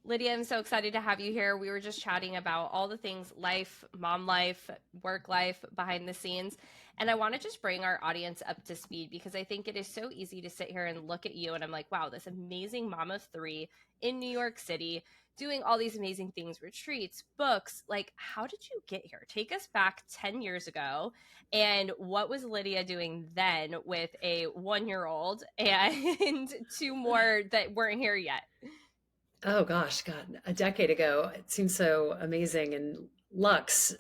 Lydia, I'm so excited to have you here. We were just chatting about all the things life, mom life, work life, behind the scenes. And I want to just bring our audience up to speed because I think it is so easy to sit here and look at you and I'm like, wow, this amazing mom of three in New York City doing all these amazing things, retreats, books. Like, how did you get here? Take us back 10 years ago. And what was Lydia doing then with a 1 year old and two more that weren't here yet? Oh gosh, God, a decade ago. It seems so amazing and Lux.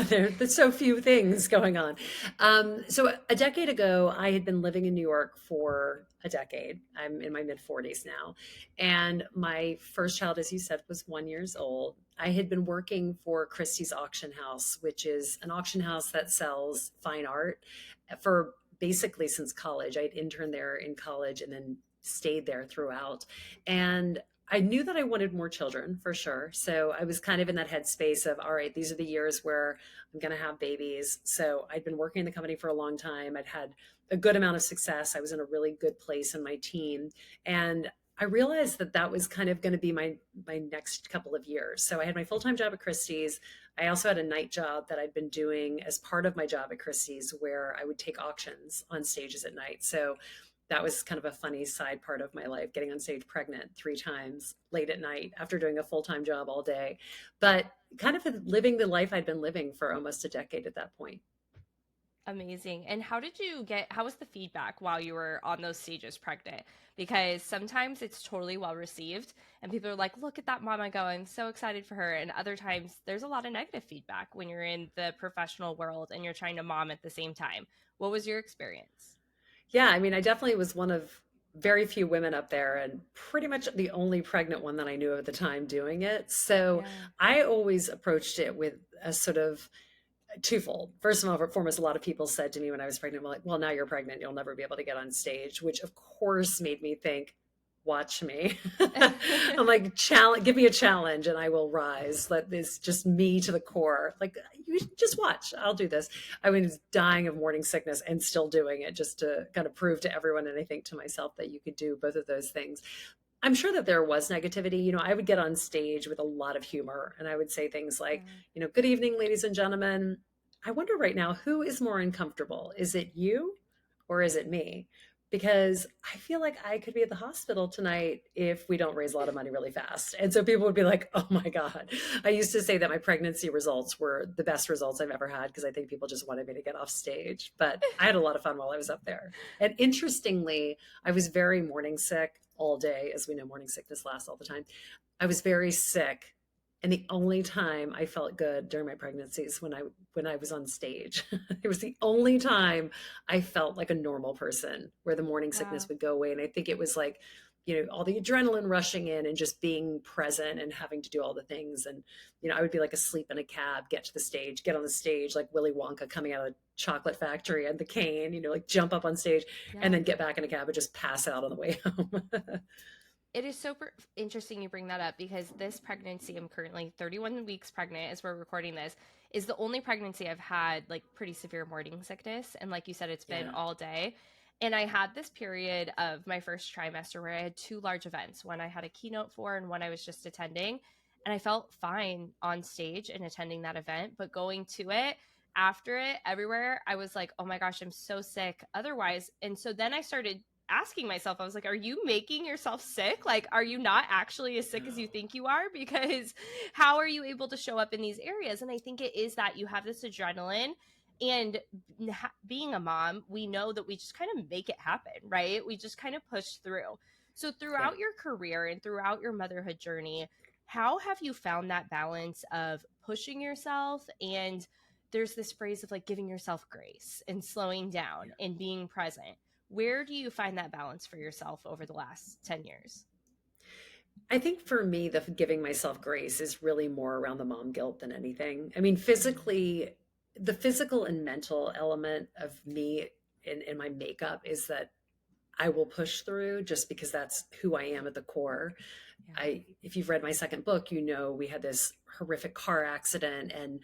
There's so few things going on. So a decade ago, I had been living in New York for a decade. I'm in my mid 40s now. And my first child, as you said, was 1 years old. I had been working for Christie's auction house, which is an auction house that sells fine art for basically since college. I'd interned there in college and then stayed there throughout. And I knew that I wanted more children for sure. So I was kind of in that headspace of, all right, these are the years where I'm going to have babies. So I'd been working in the company for a long time. I'd had a good amount of success. I was in a really good place in my team. And I realized that that was kind of going to be my next couple of years. So I had my full-time job at Christie's. I also had a night job that I'd been doing as part of my job at Christie's where I would take auctions on stages at night. So that was kind of a funny side part of my life, getting on stage pregnant 3 times late at night after doing a full-time job all day, but kind of living the life I'd been living for almost a decade at that point. Amazing. And how was the feedback while you were on those stages pregnant? Because sometimes it's totally well received and people are like, look at that mom. I go, I'm so excited for her. And other times there's a lot of negative feedback when you're in the professional world and you're trying to mom at the same time. What was your experience? Yeah, I mean, I definitely was one of very few women up there and pretty much the only pregnant one that I knew at the time doing it. So Yeah. I always approached it with a sort of twofold. First of all, foremost, a lot of people said to me when I was pregnant, well, like, well, now you're pregnant, you'll never be able to get on stage, which of course made me think, watch me. I'm like, challenge, give me a challenge and I will rise. Let this just me to the core. Like, you just watch, I'll do this. I was dying of morning sickness and still doing it just to kind of prove to everyone and I think to myself that you could do both of those things. I'm sure that there was negativity. I would get on stage with a lot of humor and I would say things like, Yeah. good evening, ladies and gentlemen. I wonder right now, who is more uncomfortable? Is it you or is it me? Because I feel like I could be at the hospital tonight if we don't raise a lot of money really fast. And so people would be like, oh my God. I used to say that my pregnancy results were the best results I've ever had because I think people just wanted me to get off stage. But I had a lot of fun while I was up there. And interestingly, I was very morning sick all day. As we know, morning sickness lasts all the time. I was very sick. And the only time I felt good during my pregnancies when I was on stage. It was the only time I felt like a normal person where the morning sickness Wow. would go away. And I think it was like, all the adrenaline rushing in and just being present and having to do all the things. And, I would be like asleep in a cab, get to the stage, get on the stage like Willy Wonka coming out of the chocolate factory and the cane, like jump up on stage and Yeah. then get back in a cab and just pass out on the way home. It is super interesting you bring that up because this pregnancy, I'm currently 31 weeks pregnant as we're recording this, is the only pregnancy I've had like pretty severe morning sickness. And like you said, it's been Yeah. all day. And I had this period of my first trimester where I had two large events, one I had a keynote for and one I was just attending. And I felt fine on stage and attending that event, but going to it, after it, everywhere, I was like, oh my gosh, I'm so sick otherwise. And so then I started asking myself, I was like, are you making yourself sick? Like, are you not actually as sick as you think you are? Because how are you able to show up in these areas? And I think it is that you have this adrenaline and being a mom, we know that we just kind of make it happen, right? We just kind of push through. So Yeah. throughout your career and throughout your motherhood journey, how have you found that balance of pushing yourself and there's this phrase of like giving yourself grace and slowing down and being present. Where do you find that balance for yourself over the last 10 years? I think for me, the giving myself grace is really more around the mom guilt than anything. I mean, Mm. the physical and mental element of me in my makeup is that I will push through just because that's who I am at the core. Yeah. If you've read my second book, we had this horrific car accident. And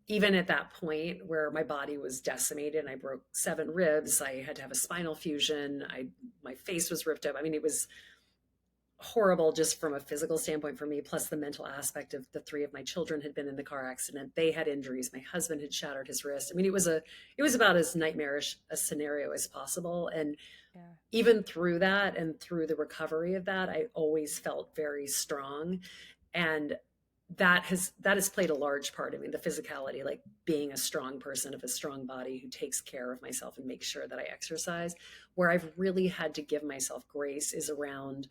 even at that point where my body was decimated and I broke 7 ribs, I had to have a spinal fusion. My face was ripped up. I mean, horrible just from a physical standpoint for me, plus the mental aspect of the three of my children had been in the car accident. They had injuries. My husband had shattered his wrist. I mean, it was about as nightmarish a scenario as possible. And Yeah. even through that and through the recovery of that, I always felt very strong. And that has played a large part. I mean, the physicality, like being a strong person of a strong body who takes care of myself and makes sure that I exercise. Where I've really had to give myself grace is around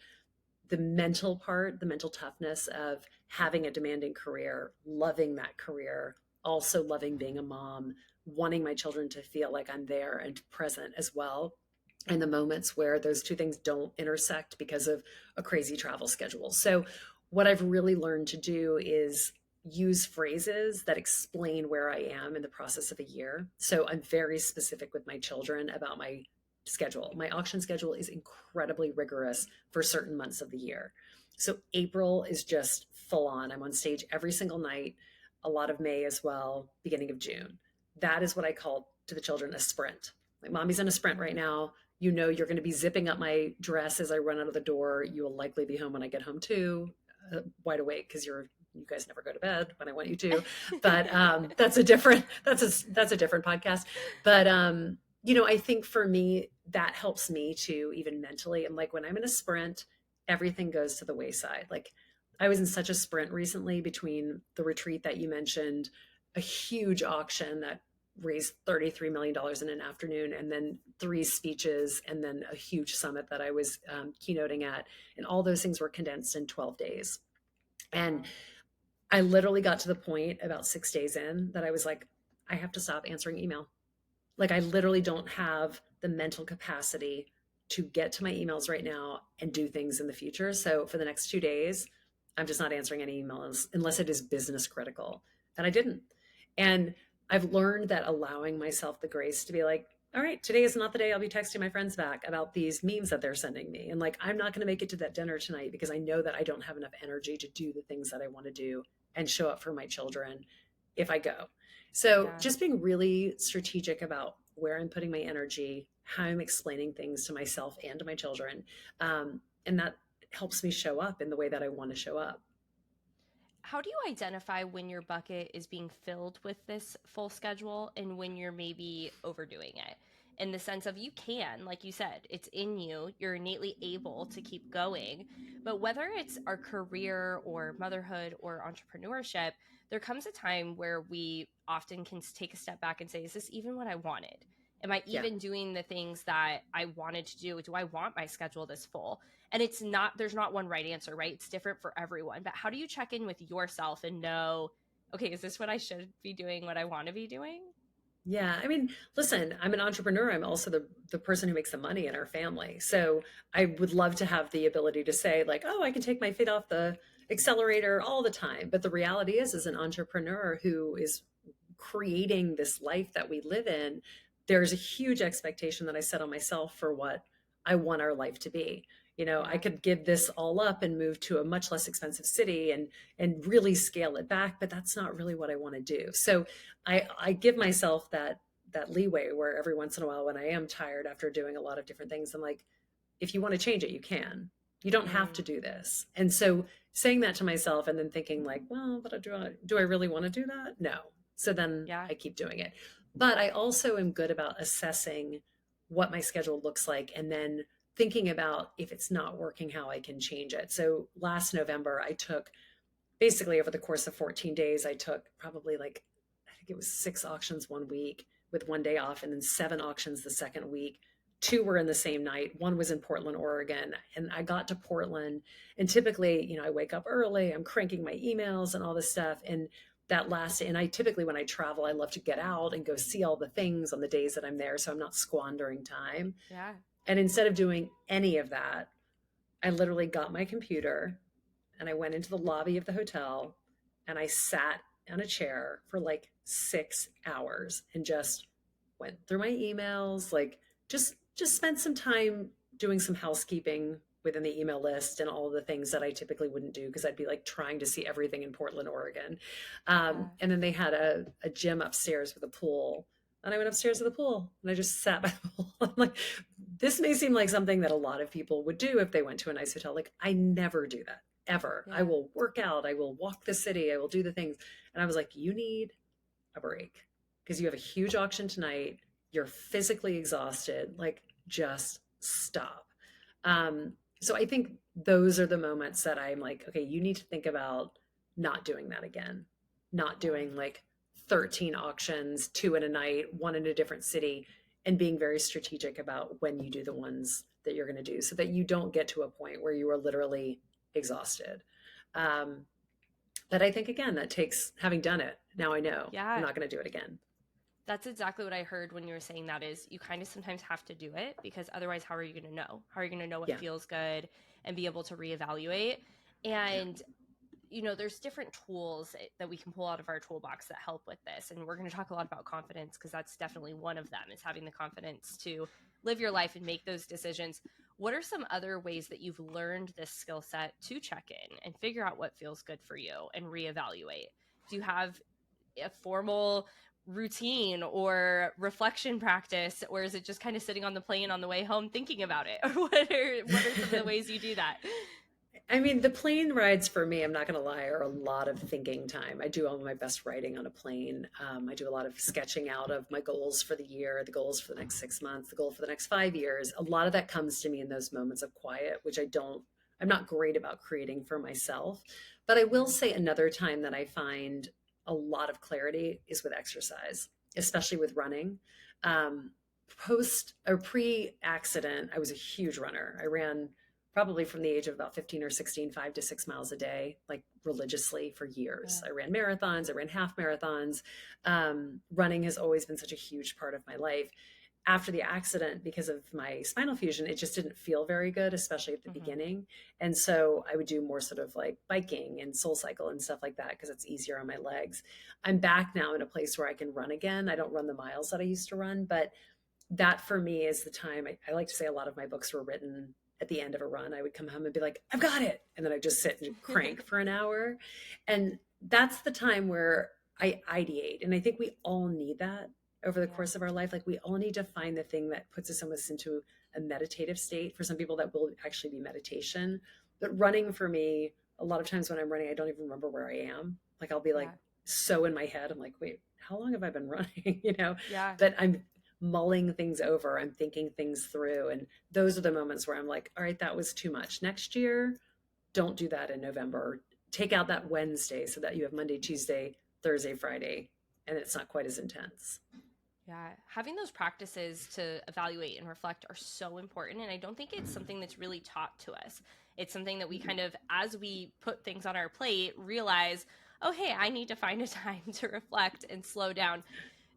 the mental part, the mental toughness of having a demanding career, loving that career, also loving being a mom, wanting my children to feel like I'm there and present as well. And the moments where those two things don't intersect because of a crazy travel schedule. So, what I've really learned to do is use phrases that explain where I am in the process of a year. So, I'm very specific with my children about my schedule. My auction schedule is incredibly rigorous for certain months of the year. So April is just full on. I'm on stage every single night, a lot of May as well, beginning of June. That is what I call to the children a sprint. Like, mommy's in a sprint right now. You know, you're going to be zipping up my dress as I run out of the door. You will likely be home when I get home too, wide awake because you guys never go to bed when I want you to. But that's a different podcast. But I think for me, that helps me to even mentally. I'm like, when I'm in a sprint, everything goes to the wayside. Like, I was in such a sprint recently between the retreat that you mentioned, a huge auction that raised $33 million in an afternoon, and then three speeches, and then a huge summit that I was keynoting at. And all those things were condensed in 12 days. And Wow. I literally got to the point about 6 days in that I was like, I have to stop answering email. Like, I literally don't have the mental capacity to get to my emails right now and do things in the future. So for the next 2 days, I'm just not answering any emails unless it is business critical. And I didn't. And I've learned that allowing myself the grace to be like, all right, today is not the day I'll be texting my friends back about these memes that they're sending me. And like, I'm not going to make it to that dinner tonight because I know that I don't have enough energy to do the things that I want to do and show up for my children if I go. So Yeah. just being really strategic about where I'm putting my energy, how I'm explaining things to myself and to my children. And that helps me show up in the way that I want to show up. How do you identify when your bucket is being filled with this full schedule and when you're maybe overdoing it? In the sense of, you can, like you said, it's in you, you're innately able to keep going. But whether it's our career or motherhood or entrepreneurship, there comes a time where we often can take a step back and say, is this even what I wanted? Am I Yeah. even doing the things that I wanted to do? Do I want my schedule this full? And it's not, there's not one right answer, right? It's different for everyone. But how do you check in with yourself and know, okay, is this what I should be doing, what I want to be doing? Yeah, I mean, listen, I'm an entrepreneur. I'm also the person who makes the money in our family. So I would love to have the ability to say like, oh, I can take my feet off the accelerator all the time. But the reality is, as an entrepreneur who is creating this life that we live in, there's a huge expectation that I set on myself for what I want our life to be. I Yeah. could give this all up and move to a much less expensive city and really scale it back, but that's not really what I want to do. So I give myself that leeway where every once in a while when I am tired after doing a lot of different things, I'm like, if you want to change it, you can. You don't have to Mm, do this. And so saying that to myself and then thinking like, well, but do I really want to do that? No. So then yeah. I keep doing it. But I also am good about assessing what my schedule looks like and then thinking about if it's not working, how I can change it. So last November, I took basically over the course of 14 days, I took probably like, I think it was 6 auctions one week with one day off, and then 7 auctions the second week. Two were in the same night. One was in Portland, Oregon. And I got to Portland, and typically, I wake up early, I'm cranking my emails and all this stuff. And I typically, when I travel, I love to get out and go see all the things on the days that I'm there. So I'm not squandering time. Yeah. And instead of doing any of that, I literally got my computer and I went into the lobby of the hotel and I sat on a chair for like 6 hours and just went through my emails, like just spent some time doing some housekeeping within the email list and all the things that I typically wouldn't do because I'd be like trying to see everything in Portland, Oregon. Yeah. And then they had a gym upstairs with a pool and I went upstairs to the pool and I just sat by the pool. I'm like, this may seem like something that a lot of people would do if they went to a nice hotel. Like, I never do that ever. I Yeah. will work out, I will walk the city, I will do the things. And I was like, you need a break because you have a huge auction tonight. You're physically exhausted. Like, just stop. Um, so I think those are the moments that I'm like, okay, you need to think about not doing that again, not Yeah. doing like 13 auctions, two in a night, one in a different city, and being very strategic about when you do the ones that you're going to do so that you don't get to a point where you are literally exhausted. Um, but I think, again, that takes having done it. Now I know I'm Yeah. not going to do it again. That's exactly what I heard when you were saying that is you kind of sometimes have to do it because otherwise how are you going to know? How are you going to know what Yeah. feels good and be able to reevaluate? Yeah. And there's different tools that we can pull out of our toolbox that help with this. And we're going to talk a lot about confidence because that's definitely one of them is having the confidence to live your life and make those decisions. What are some other ways that you've learned this skill set to check in and figure out what feels good for you and reevaluate? Do you have a formal routine or reflection practice, or is it just kind of sitting on the plane on the way home thinking about it? Or what are some of the ways you do that? I mean, the plane rides for me, I'm not going to lie, are a lot of thinking time. I do all my best writing on a plane. I do a lot of sketching out of my goals for the year, the goals for the next 6 months, the goal for the next 5 years. A lot of that comes to me in those moments of quiet, which I'm not great about creating for myself. But I will Yeah. say another time that I find a lot of clarity is with exercise, especially with running. Um, Post or pre accident, I was a huge runner. I ran probably from the age of about 15 or 16, 5 to 6 miles a day, like religiously for years. Yeah. I ran marathons, I ran half marathons. Running has always been such a huge part of my life. After the accident, because of my spinal fusion, it just didn't feel very good, especially at the Mm-hmm. beginning. And so I would do more sort of like biking and soul cycle and stuff like that because it's easier on my legs. I'm back now in a place where I can run again. I don't run the miles that I used to run, but that for me is the time I like to say a lot of my books were written at the end of a run. I would come home and be like, I've got it. And then I just sit and crank for an hour. And that's the time where I ideate. And I think we all need that over the Yeah. course of our life. Like we all need to find the thing that puts us almost into a meditative state. For some people, that will actually be meditation. But running for me, a lot of times when I'm running, I don't even remember where I am. Like I'll be like Yeah. so in my head. I'm like, wait, how long have I been running? Yeah. But I'm mulling things over, I'm thinking things through. And those are the moments where I'm like, all right, that was too much. Next year, don't do that in November. Take out that Wednesday so that you have Monday, Tuesday, Thursday, Friday, and it's not quite as intense. Yeah, having those practices to evaluate and reflect are so important. And I don't think it's something that's really taught to us. It's something that we kind of, as we put things on our plate, realize, oh, hey, I need to find a time to reflect and slow down.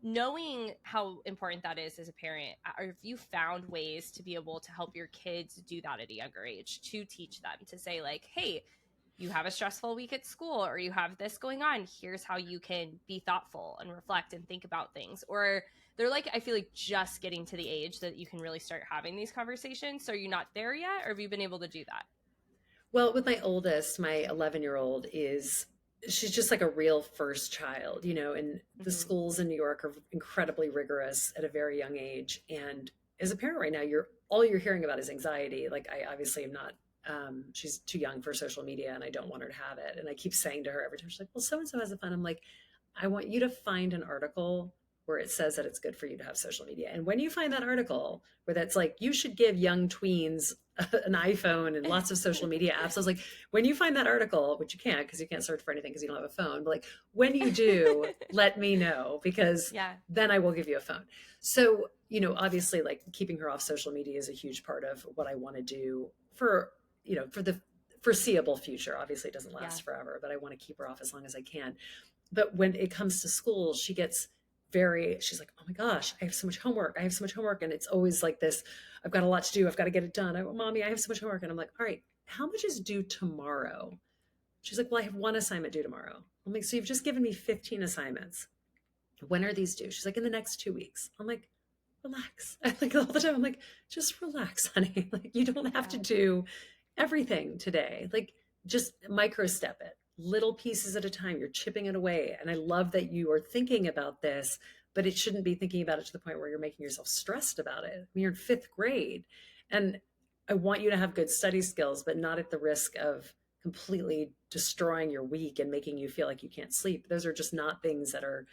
Knowing how important that is as a parent, or if you found ways to be able to help your kids do that at a younger age, to teach them to say, like, hey, you have a stressful week at school or you have this going on, here's how you can be thoughtful and reflect and think about things. Or they're like, I feel like just getting to the age that you can really start having these conversations. So are you not there yet, or have you been able to do that? Well, with my oldest, my 11-year-old is she's just like a real first child, and the Mm-hmm. schools in New York are incredibly rigorous at a very young age. And as a parent right now, you're hearing about is anxiety. Like I obviously am not she's too young for social media and I don't want her to have it. And I keep saying to her every time she's like, well, so and so has a phone. I'm like, I want you to find an article where it says that it's good for you to have social media. And when you find that article where that's like, you should give young tweens an iPhone and lots of social media apps. I was like, when you find that article, which you can't because you can't search for anything because you don't have a phone, but like when you do, let me know because Yeah. then I will give you a phone. So, obviously like keeping her off social media is a huge part of what I want to do for the foreseeable future. Obviously it doesn't Yeah. last forever, but I want to keep her off as long as I can. But when it comes to school, she's like, oh my gosh, I have so much homework. I have so much homework. And it's always like this, I've got a lot to do. I've got to get it done. Mommy, I have so much homework. And I'm like, all right, how much is due tomorrow? She's like, well, I have one assignment due tomorrow. I'm like, so you've just given me 15 assignments. When are these due? She's like, in the next 2 weeks. I'm like, relax. I like all the time. I'm like, just relax, honey. Like you don't have to Yeah. do everything today. Like just micro step it, little pieces at a time. You're chipping it away. And I love that you are thinking about this, but it shouldn't be thinking about it to the point where you're making yourself stressed about it. I mean, you're in fifth grade, and I want you to have good study skills, but not at the risk of completely destroying your week and making you feel like you can't sleep. Those are just not things that are,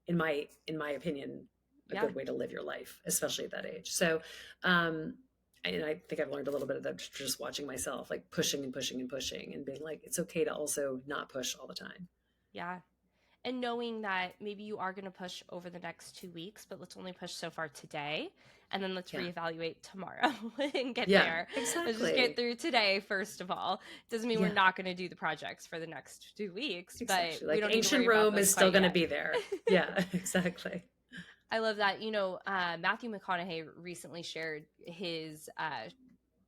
in my opinion, a Yeah. good way to live your life, especially at that age. So, um, and I think I've learned a little bit of that just watching myself, like pushing and pushing and pushing, and being like, it's okay to also not push all the time. Yeah. And knowing that maybe you are going to push over the next 2 weeks, but let's only push so far today. And then let's Yeah. reevaluate tomorrow and get Yeah. there. Let's just get Exactly. through today, first of all. Doesn't mean we're Yeah. not going to do the projects for the next 2 weeks, but Exactly. we Like don't need to worry ancient about Rome those is still quite going to yet. be there. Yeah. Exactly. I love that. Matthew McConaughey recently shared his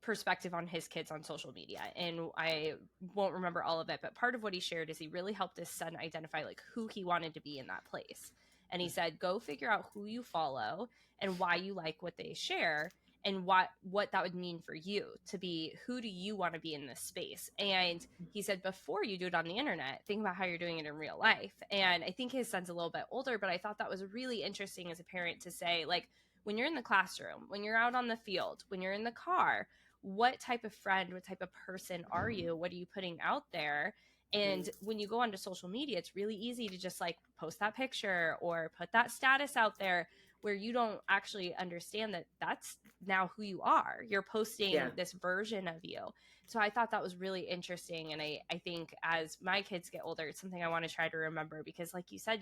perspective on his kids on social media, and I won't remember all of it, but part of what he shared is he really helped his son identify like who he wanted to be in that place. And he said, go figure out who you follow and why you like what they share, and what that would mean for you to be. Who do you want to be in this space? And he said, before you do it on the internet, think about how you're doing it in real life. And I think his son's a little bit older, but I thought that was really interesting as a parent to say, like, when you're in the classroom, when you're out on the field, when you're in the car, what type of friend, what type of person are you? What are you putting out there? And Mm. when you go onto social media, it's really easy to just like post that picture or put that status out there where you don't actually understand that that's now who you are. You're Yeah. posting this version of you. So I thought that was really interesting. And I think as my kids get older, it's something I want to try to remember because, like you said,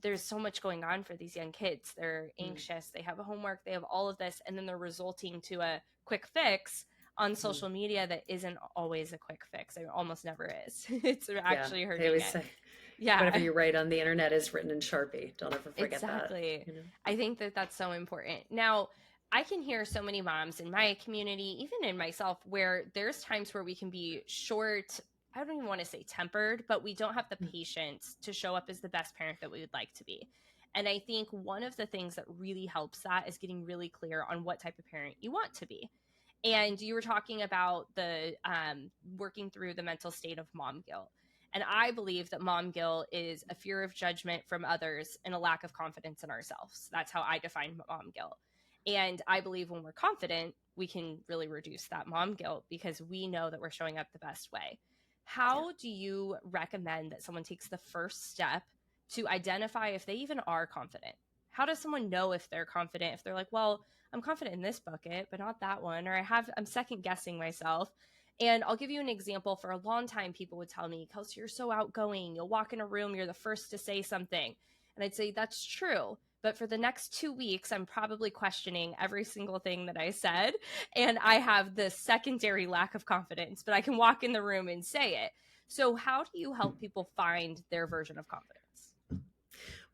there's so much going on for these young kids. They're Mm. anxious, they have a homework, they have all of this, and then they're resulting to a quick fix on Mm. social media that isn't always a quick fix. It almost never is. It's Yeah. actually They hurting always it. say whatever Yeah, you write on the internet is written in Sharpie. Don't ever forget that. exactly. You know? I think that that's so important. Now, I can hear so many moms in my community, even in myself, where there's times where we can be short. I don't even want to say tempered, but we don't have the Mm. patience to show up as the best parent that we would like to be. And I think one of the things that really helps that is getting really clear on what type of parent you want to be. And you were talking about the working through the mental state of mom guilt. And I believe that mom guilt is a fear of judgment from others and a lack of confidence in ourselves. That's how I define mom guilt. And I believe when we're confident, we can really reduce that mom guilt because we know that we're showing up the best way. Yeah. How do you recommend that someone takes the first step to identify if they even are confident? How does someone know if they're confident? If they're like, well, I'm confident in this bucket, but not that one, or I'm second guessing myself. And I'll give you an example. For a long time, people would tell me, Kelsey, you're so outgoing. You'll walk in a room, you're the first to say something. And I'd say, that's true. But for the next 2 weeks, I'm probably questioning every single thing that I said. And I have the secondary lack of confidence, but I can walk in the room and say it. So, how do you help people find their version of confidence?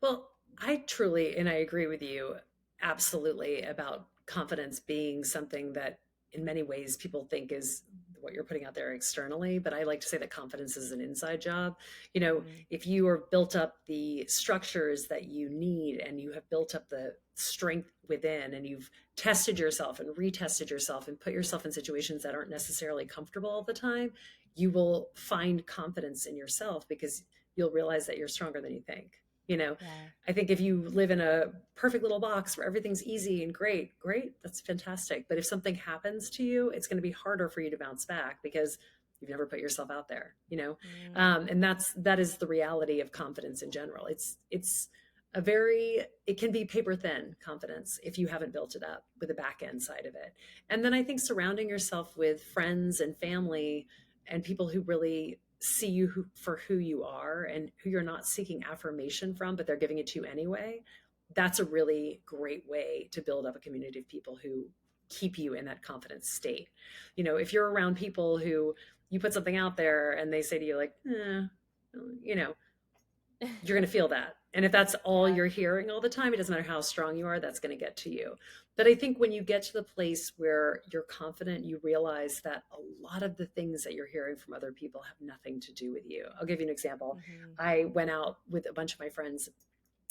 Well, I truly, and I agree with you absolutely about confidence being something that in many ways people think is what you're putting out there externally. But I like to say that confidence is an inside job. Mm-hmm. If you are built up the structures that you need and you have built up the strength within and you've tested yourself and retested yourself and put yourself in situations that aren't necessarily comfortable all the time, you will find confidence in yourself because you'll realize that you're stronger than you think. You know, Yeah. I think if you live in a perfect little box where everything's easy and great, great, that's fantastic. But if something happens to you, it's going to be harder for you to bounce back because you've never put yourself out there, Mm, and that is the reality of confidence in general. It's a very it can be paper thin confidence if you haven't built it up with the back end side of it. And then I think surrounding yourself with friends and family and people who really see you for who you are and who you're not seeking affirmation from, but they're giving it to you anyway. That's a really great way to build up a community of people who keep you in that confident state. If you're around people who you put something out there and they say to you like, you know, you're going to feel that. And if that's all yeah. you're hearing all the time, it doesn't matter how strong you are, that's going to get to you. But I think when you get to the place where you're confident, you realize that a lot of the things that you're hearing from other people have nothing to do with you. I'll give you an example. Mm-hmm. I went out with a bunch of my friends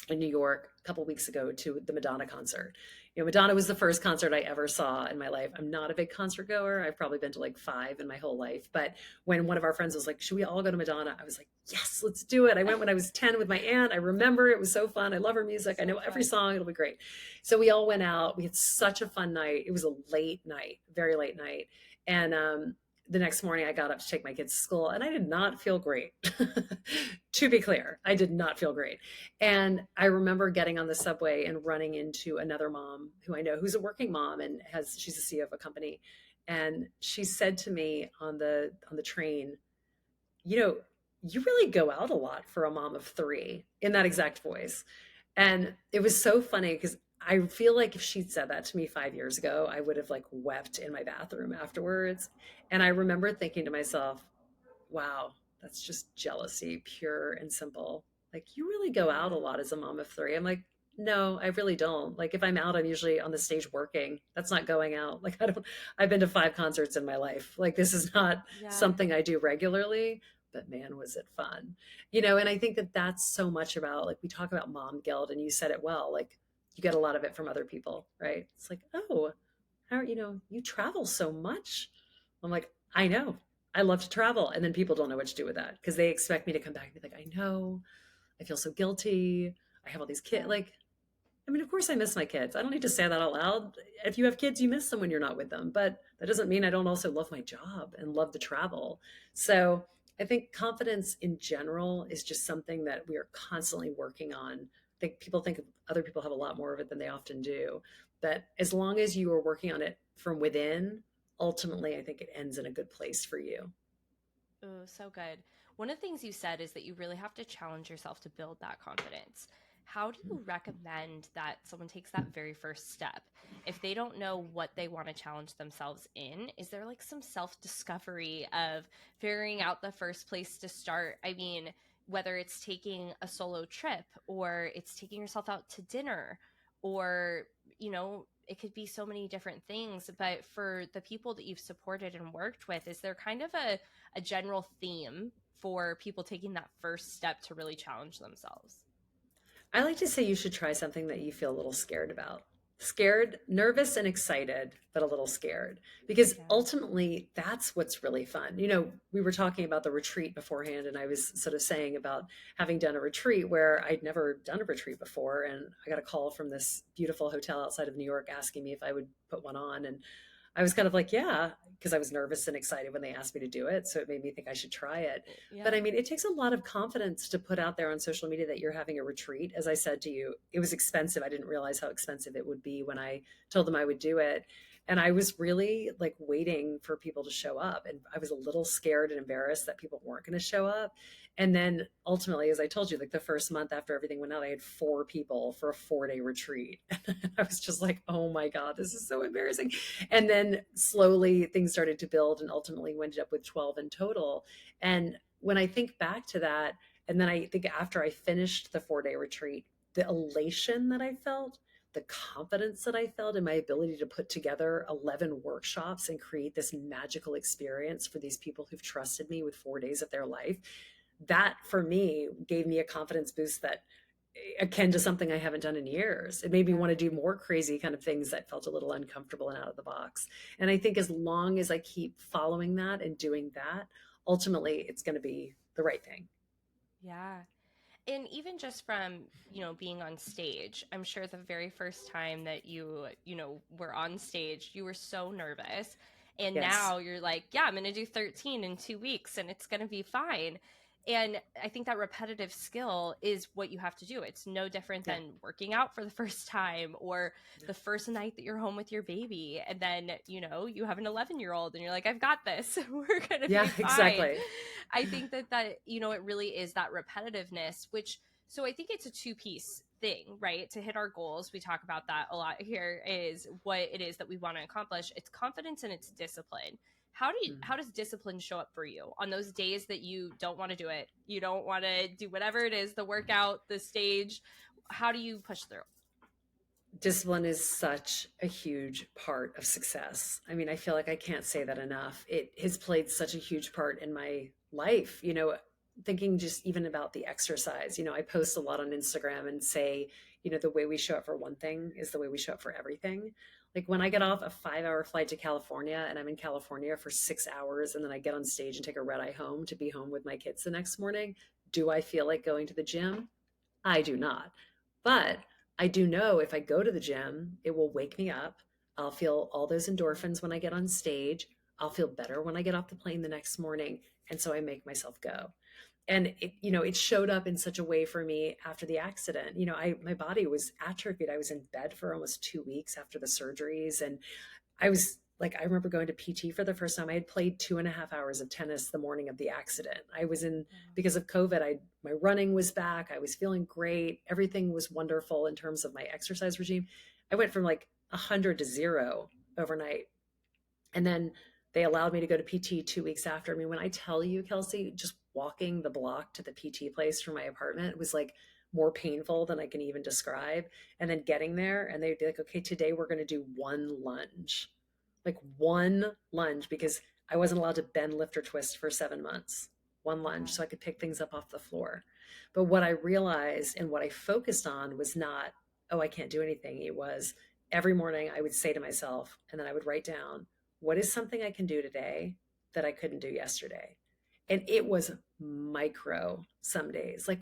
in New York a couple weeks ago to the Madonna concert. You know, Madonna was the first concert I ever saw in my life. I'm not a big concert goer. I've probably been to like five in my whole life. But when one of our friends was like, should we all go to Madonna? I was like, yes, let's do it. I went when I was 10 with my aunt. I remember it was so fun. I love her music. I So know every fun. song. It'll be great. So we all went out. We had such a fun night. It was a late night, very late night. And the next morning I got up to take my kids to school and I did not feel great. To be clear, I did not feel great. And I remember getting on the subway and running into another mom who I know who's a working mom and she's the CEO of a company. And she said to me on the train, you know, you really go out a lot for a mom of three, in that exact voice. And it was so funny because I feel like if she'd said that to me 5 years ago, I would have like wept in my bathroom afterwards. And I remember thinking to myself, wow, that's just jealousy, pure and simple. Like, you really go out a Yeah. lot as a mom of three. I'm like, no, I really don't. Like, if I'm out, I'm usually on the stage working. That's not going out. Like, I've been to five concerts in my life. Like, this is not Yeah. something I do regularly, but man, was it fun. You know, and I think that that's so much about, like, we talk about mom guilt, and you said it well. Like, you get a lot of it from other people, right? It's like, oh, how, you travel so much. I'm like, I know. I love to travel. And then people don't know what to do with that because they expect me to come back and be like, I know, I feel so guilty. I have all these kids. Yeah. Like, I mean, of course I miss my kids. I don't need to say that out loud. If you have kids, you miss them when you're not with them. But that doesn't mean I don't also love my job and love to travel. So I think confidence in general is just something that we are constantly working on. I think people think other people have a lot more of it than they often do. But as long as you are working on it from within, ultimately, I think it ends in a good place for you. Oh, so good. One of the things you said is that you really have to challenge yourself to build that confidence. How do you recommend that someone takes that very first step? If they don't know what they want to challenge themselves in, is there like some self discovery of figuring out the first place to start? I mean, whether it's taking a solo trip or it's taking yourself out to dinner or, it could be so many different things. But for the people that you've supported and worked with, is there kind of a general theme for people taking that first step to really challenge themselves? I like to say you should try something that you feel a little scared about. Scared, nervous, and excited, but a little scared. Because Yeah. ultimately, that's what's really fun. You know, we were talking about the retreat beforehand, and I was sort of saying about having done a retreat where I'd never done a retreat before. And I got a call from this beautiful hotel outside of New York asking me if I would put one on. And I was kind of like, yeah, because I was nervous and excited when they asked me to do it. So it made me think I should try it. But Yeah. I mean, it takes a lot of confidence to put out there on social media that you're having a retreat. As I said to you, it was expensive. I didn't realize how expensive it would be when I told them I would do it. And I was really like waiting for people to show up. And I was a little scared and embarrassed that people weren't going to show up. And then ultimately, as I told you, like the first month after everything went out, I had four people for a 4 day retreat. And I was just like, oh my God, this is so embarrassing. And then slowly things started to build and ultimately we ended up with 12 in total. And when I think back to that, and then I think after I finished the 4 day retreat, the elation that I felt, the confidence that I felt in my ability to put together 11 workshops and create this magical experience for these people who've trusted me with 4 days of their life, that for me gave me a confidence boost that akin to something I haven't done in years. It made me Yeah. want to do more crazy kind of things that felt a little uncomfortable and out of the box. And I think as long as I keep following that and doing that, ultimately it's going to be the right thing. Yeah. And even just from, being on stage, I'm sure the very first time that you were on stage, you were so nervous. And Yes. now you're like, yeah, I'm going to do 13 in 2 weeks and it's going to be fine. And I think that repetitive skill is what you have to do. It's no different Yeah. than working out for the first time or Yeah. the first night that you're home with your baby. And then, you have an 11-year-old and you're like, I've got this. We're going to Yeah, be fine. exactly. I think that it really is that repetitiveness, which so I think it's a two-piece thing, right? To hit our goals, we talk about that a lot here is what it is that we want to accomplish. It's confidence and it's discipline. How does discipline show up for you on those days that you don't want to do it? You don't want to do whatever it is, the workout, the stage. How do you push through? Discipline is such a huge part of success. I mean, I feel like I can't say that enough. It has played such a huge part in my life. You know, thinking just even about the exercise. I post a lot on Instagram and say, the way we show up for one thing is the way we show up for everything. Like when I get Mm, off a 5 hour flight to California and I'm in California for 6 hours and then I get on stage and take a red eye home to be home with my kids the next morning, do I feel like going to the gym? I do not. But I do know if I go to the gym, it will wake me up. I'll feel all those endorphins when I get on stage. I'll feel better when I get off the plane the next morning. And so I make myself go. And it showed up in such a way for me after the accident. My body was atrophied. I was in bed for almost 2 weeks after the surgeries. And I was like, I remember going to PT for the first time. I had played 2.5 hours of tennis the morning of the accident. I was in, wow. because of COVID, my running was back. I was feeling great. Everything was wonderful in terms of my exercise regime. I went from like 100 to zero overnight. And then they allowed me to go to PT 2 weeks after. I mean, when I tell you, Kelsey, just walking the block to the PT place from my apartment was like more painful than I can even describe. And then getting there, and they'd be like, okay, today we're going to do one lunge, like one lunge, because I wasn't allowed to bend, lift, or twist for 7 months. One lunge, Wow. so I could pick things up off the floor. But what I realized and what I focused on was not, oh, I can't do anything. It was every morning I would say to myself, and then I would write down, what is something I can do today that I couldn't do yesterday? And it was micro some days, like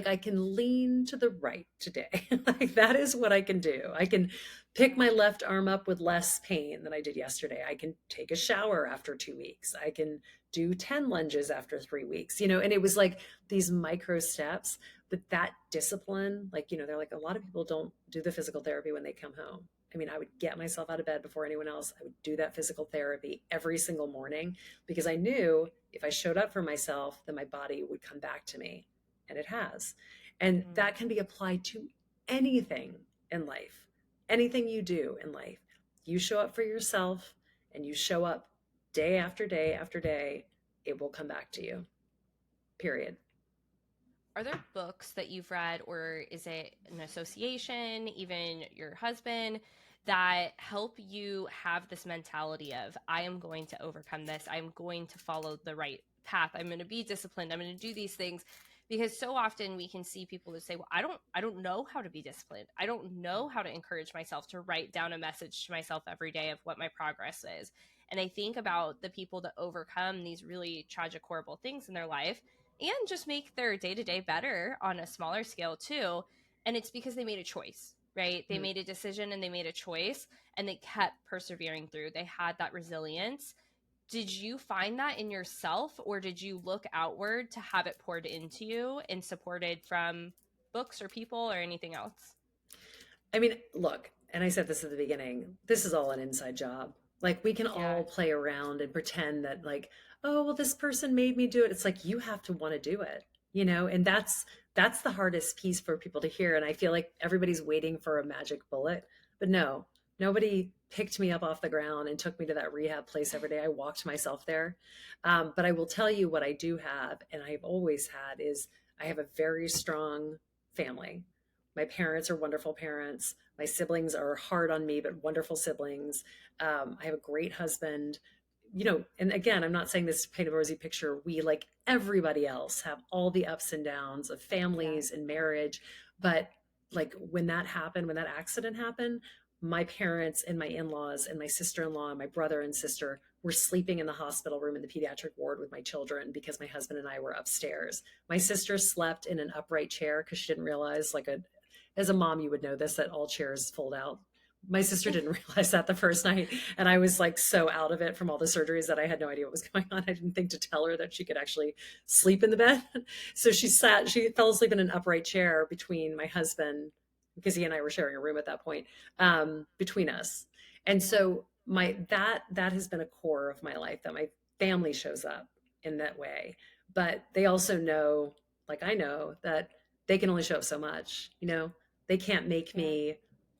I can lean to the right today. Like that is what I can do. I can pick my left arm up with less pain than I did yesterday. I can take a shower after 2 weeks. I can do 10 lunges after 3 weeks, and it was like these micro steps. But that discipline, like, they're like, a lot of people don't do the physical therapy when they come home. I mean, I would get myself out of bed before anyone else. I would do that physical therapy every single morning because I knew if I showed up for myself, then my body would come back to me. And it has. And Mm. that can be applied to anything in life, anything you do in life. You show up for yourself and you show up day after day after day, it will come back to you, period. Are there books that you've read, or is it an association, even your husband, that help you have this mentality of, I am going to overcome this. I'm going to follow the right path. I'm going to be disciplined. I'm going to do these things. Because so often we can see people who say, well, I don't know how to be disciplined. I don't know how to encourage myself to write down a message to myself every day of what my progress is. And I think about the people that overcome these really tragic, horrible things in their life and just make their day to day better on a smaller scale too. And it's because they made a choice, right? They Mm. made a decision and they made a choice and they kept persevering through. They had that resilience. Did you find that in yourself, or did you look outward to have it poured into you and supported from books or people or anything else? I mean, look, and I said this at the beginning, this is all an inside job. Like we can Yeah. all play around and pretend that like, oh, well, this person made me do it. It's like you have to want to do it, and that's the hardest piece for people to hear. And I feel like everybody's waiting for a magic bullet. But no, nobody picked me up off the ground and took me to that rehab place every day. I walked myself there. But I will tell you what I do have, and I've always had, is I have a very strong family. My parents are wonderful parents. My siblings are hard on me, but wonderful siblings. I have a great husband. And again, I'm not saying this to paint a rosy picture. We, like everybody else, have all the ups and downs of Yeah. families and marriage. But like when that happened, when that accident happened, my parents and my in laws and my sister in law and my brother and sister were sleeping in the hospital room in the pediatric ward with my children because my husband and I were upstairs. My sister slept in an upright chair because she didn't realize, like, as a mom, you would know this, that all chairs fold out. My sister didn't realize that the first night. And I was like so out of it from all the surgeries that I had no idea what was going on. I didn't think to tell her that she could actually sleep in the bed. So she fell asleep in an upright chair between my husband, because he and I were sharing a room at that point, between us. And so that has been a core of my life, that my family shows up in that way. But they also know, like I know, that they can only show up so much. They can't make Yeah. me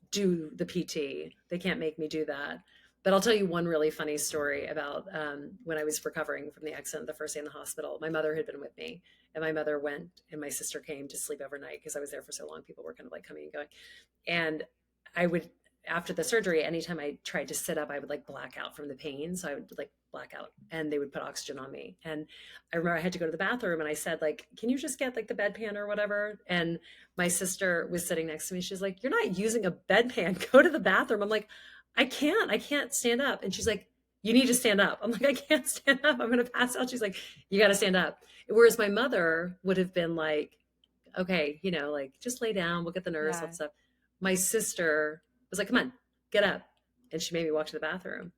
do the PT. They can't make me do that. But I'll tell you one really funny story about when I was recovering from the accident the first day in the hospital. My mother had been with me, and my mother went, and my sister came to sleep overnight because I was there for so long. People were kind of like coming and going. And I would, after the surgery, anytime I tried to sit up, I would like black out from the pain. So I would like black out and they would put oxygen on me. And I remember I had to go to the bathroom and I said, like, can you just get like the bedpan or whatever? And my sister was sitting next to me. She's like, you're not using a bedpan. Go to the bathroom. I'm like, I can't stand up. And she's like, you need to stand up. I'm like, I can't stand up. I'm going to pass out. She's like, you got to stand up. Whereas my mother would have been like, okay, like just lay down. We'll get the nurse, all Yeah. that stuff. My sister was like, come on, get up. And she made me walk to the bathroom.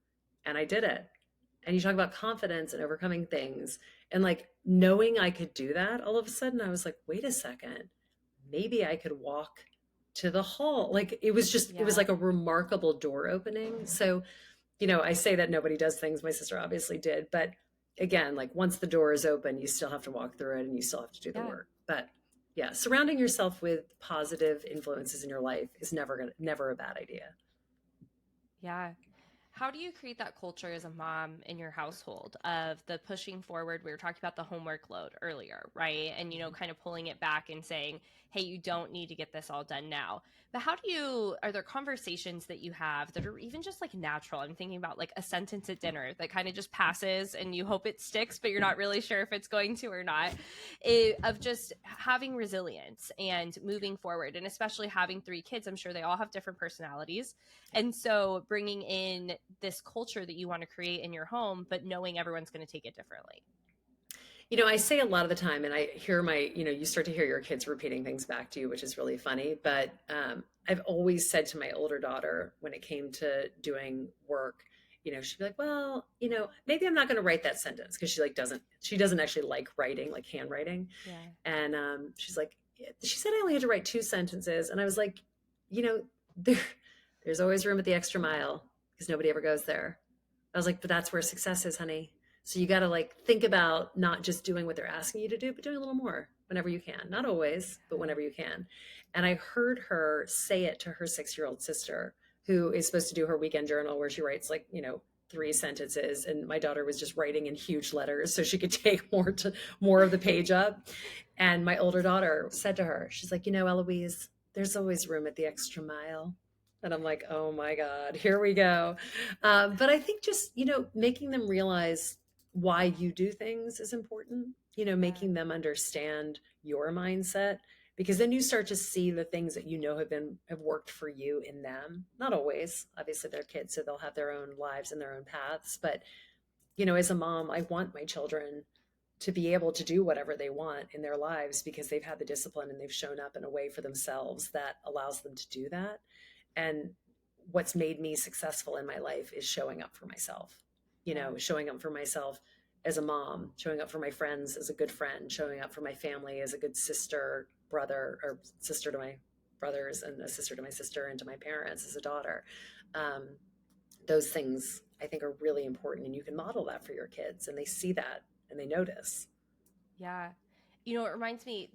And I did it. And you talk about confidence and overcoming things. And like knowing I could do that, all of a sudden I was like, wait a second, maybe I could walk to the hall. Like it was Yeah. like a remarkable door opening. So, I say that nobody does things. My sister obviously did. But again, like once the door is open, you still have to walk through it and you still have to do the Yeah. work. But yeah, surrounding yourself with positive influences in your life is never a bad idea. Yeah. How do you create that culture as a mom in your household of the pushing forward? We were talking about the homework load earlier, right? And, kind of pulling it back and saying, hey, you don't need to get this all done now. But are there conversations that you have that are even just like natural? I'm thinking about like a sentence at dinner that kind of just passes and you hope it sticks, but you're not really sure if it's going to or not, of just having resilience and moving forward. And especially having 3 kids, I'm sure they all have different personalities. And so bringing in this culture that you want to create in your home, but knowing everyone's going to take it differently. I say a lot of the time, and I hear you start to hear your kids repeating things back to you, which is really funny. But I've always said to my older daughter when it came to doing work, she'd be like, well, maybe I'm not going to write that sentence because she doesn't actually like writing, like handwriting. Yeah. And she said I only had to write 2 sentences. And I was like, you know, there, there's always room at the extra mile because nobody ever goes there. I was like, but that's where success is, honey. So you got to like think about not just doing what they're asking you to do, but doing a little more whenever you can. Not always, but whenever you can. And I heard her say it to her 6-year-old sister, who is supposed to do her weekend journal where she writes like, 3 sentences. And my daughter was just writing in huge letters so she could take more of the page up. And my older daughter said to her, she's like, Eloise, there's always room at the extra mile. And I'm like, oh my God, here we go. But I think just, making them realize why you do things is important, Yeah. making them understand your mindset, because then you start to see the things that have worked for you in them. Not always, obviously they're kids, so they'll have their own lives and their own paths. But, as a mom, I want my children to be able to do whatever they want in their lives because they've had the discipline and they've shown up in a way for themselves that allows them to do that. And what's made me successful in my life is showing up for myself, Yeah. showing up for myself as a mom, showing up for my friends as a good friend, showing up for my family as a good sister, brother, or sister to my brothers, and a sister to my sister, and to my parents as a daughter. Um, those things I think are really important. And you can model that for your kids, and they see that and they notice. Yeah. It reminds me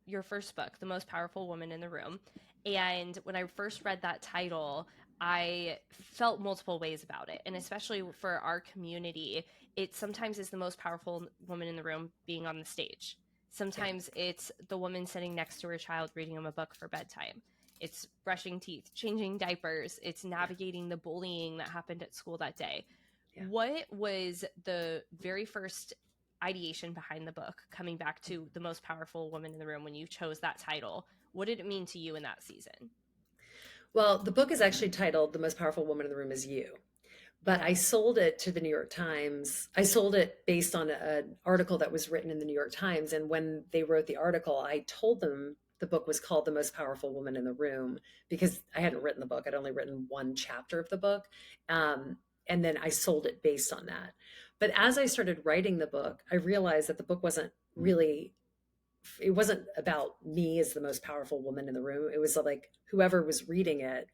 your first book, The Most Powerful Woman in the Room. And when I first read that title, I felt multiple ways about it. And especially for our community, it sometimes is the most powerful woman in the room being on the stage. Yeah. Sometimes it's the woman sitting next to her child reading them a book for bedtime. It's brushing teeth, changing diapers, it's Yeah. navigating the bullying that happened at school that day. Yeah. What was the very first ideation behind the book, coming back to the most powerful woman in the room when you chose that title? What did it mean to you in that season? Well, the book is actually titled The Most Powerful Woman in the Room Is You. But I Yeah. sold it to the New York Times. I sold it based on an article that was written in the New York Times. And when they wrote the article, I told them the book was called The Most Powerful Woman in the Room because I hadn't written the book. I'd only written one chapter of the book. And then I sold it based on that. But as I started writing the book, I realized that the book it wasn't about me as the most powerful woman in the room. It was like whoever was reading it,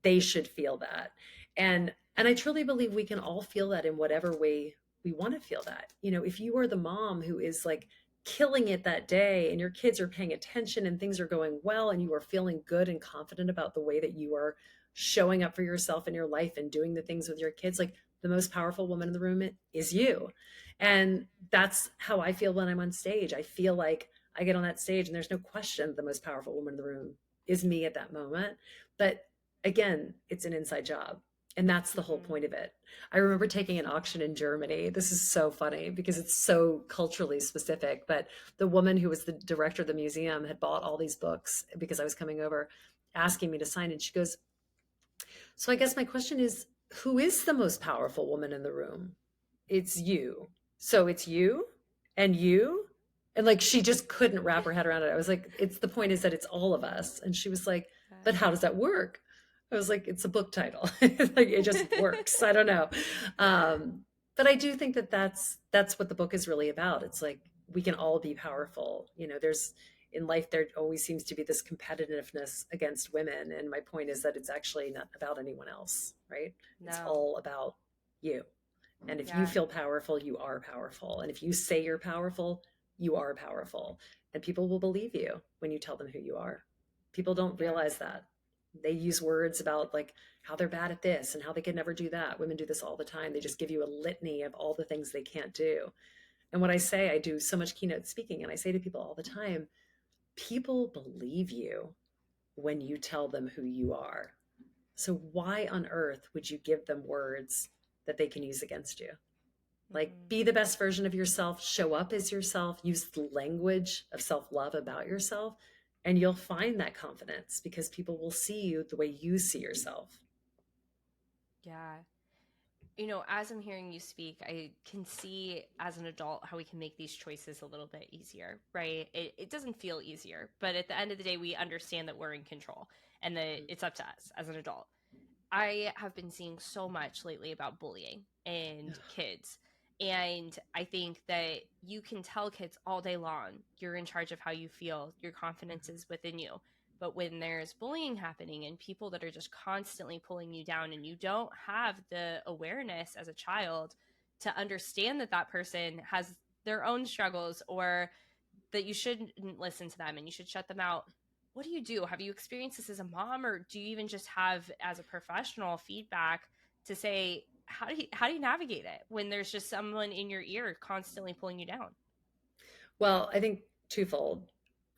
they should feel that. And I truly believe we can all feel that in whatever way we want to feel that. If you are the mom who is like killing it that day and your kids are paying attention and things are going well and you are feeling good and confident about the way that you are showing up for yourself in your life and doing the things with your kids, like the most powerful woman in the room is you. And that's how I feel when I'm on stage. I feel like I get on that stage and there's no question the most powerful woman in the room is me at that moment. But again, it's an inside job. And that's the whole Mm-hmm. point of it. I remember taking an auction in Germany. This is so funny because it's so culturally specific. But the woman who was the director of the museum had bought all these books because I was coming over asking me to sign. And she goes, so I guess my question is, who is the most powerful woman in the room? It's you. So it's you and you. And like she just couldn't wrap her head around it. I was like, it's the point is that it's all of us. And she was like, but how does that work? I was like, it's a book title. Like it just works. I don't know. Um, but I do think that that's what the book is really about. It's like we can all be powerful. You know, there's in life there always seems to be this competitiveness against women. And my point is that it's actually not about anyone else, right? It's No. all about you. And if you Yeah. feel powerful, you are powerful. And if you say you're powerful, you are powerful. And people will believe you when you tell them who you are. People don't Yeah. realize that. They use words about like how they're bad at this and how they can never do that. Women do this all the time. They just give you a litany of all the things they can't do. And what I say, I do so much keynote speaking, and I say to people all the time, people believe you when you tell them who you are. So why on earth would you give them words that they can use against you? Like, Mm-hmm. be the best version of yourself, show up as yourself, use the language of self love about yourself, and you'll find that confidence because people will see you the way you see yourself. Yeah. You know, as I'm hearing you speak, I can see as an adult how we can make these choices a little bit easier, right? It doesn't feel easier, but at the end of the day, we understand that we're in control and that it's up to us as an adult. I have been seeing so much lately about bullying and kids. And I think that you can tell kids all day long, you're in charge of how you feel, your confidence is within you. But when there's bullying happening and people that are just constantly pulling you down, and you don't have the awareness as a child to understand that that person has their own struggles, or that you shouldn't listen to them and you should shut them out, what do you do? Have you experienced this as a mom, or do you even just have as a professional feedback to say how do you navigate it when there's just someone in your ear constantly pulling you down? Well, I think twofold.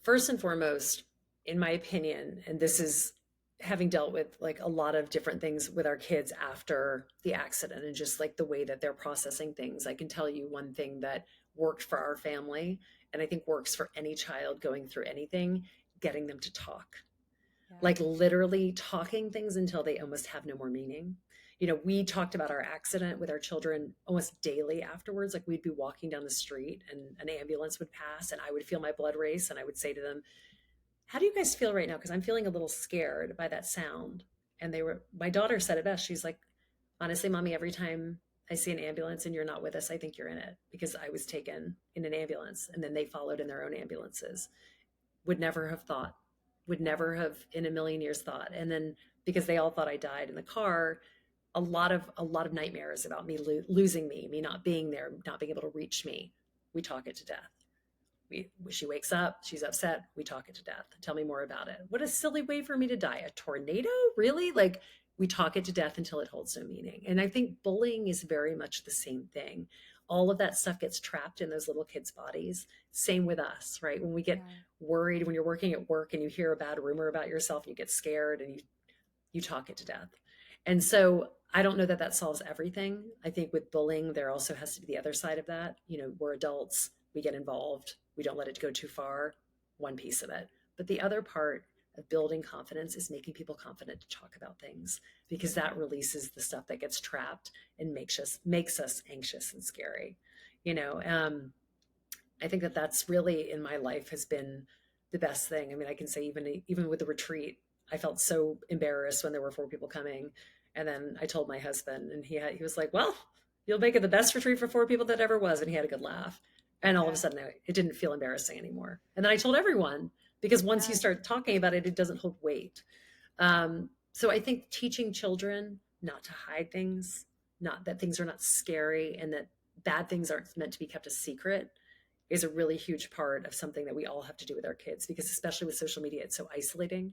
First and foremost, in my opinion, and this is having dealt with like a lot of different things with our kids after the accident and just like the way that they're processing things, I can tell you one thing that worked for our family and I think works for any child going through anything, getting them to talk, Yeah. like literally talking things until they almost have no more meaning. You know, we talked about our accident with our children almost daily afterwards. Like we'd be walking down the street and an ambulance would pass and I would feel my blood race and I would say to them, how do you guys feel right now? Because I'm feeling a little scared by that sound. And they were, my daughter said it best. She's like, honestly, mommy, every time I see an ambulance and you're not with us, I think you're in it because I was taken in an ambulance and then they followed in their own ambulances. Would never have thought, would Yeah. never have in a million years thought. And then because they all thought I died in the car, a lot of nightmares about me losing me not being there, not being able to reach me. We talk it to death. She wakes up, she's upset, we talk it to death. Tell me more about it. What a silly way for me to die. A tornado? Really? Like we talk it to death until it holds no meaning. And I think bullying is very much the same thing. All of that stuff gets trapped in those little kids' bodies. Same with us, right? When we get Yeah. worried, when you're working at work and you hear a bad rumor about yourself and you get scared and you talk it to death. And so I don't know that that solves everything. I think with bullying, there also has to be the other side of that. You know, we're adults, we get involved, we don't let it go too far, one piece of it. But the other part of building confidence is making people confident to talk about things because that Mm. releases the stuff that gets trapped and makes us anxious and scary. You know, I think that that's really in my life has been the best thing. I mean, I can say even with the retreat, I felt so embarrassed when there were four people coming, and then I told my husband, and he was like, "Well, you'll make it the best retreat for four people that ever was," and he had a good laugh. And all of a Yeah. sudden, it didn't feel embarrassing anymore. And then I told everyone because once you Yeah. start talking about it, it doesn't hold weight. So I think teaching children not to hide things, not that things are not scary, and that bad things aren't meant to be kept a secret is a really huge part of something that we all have to do with our kids because especially with social media it's so isolating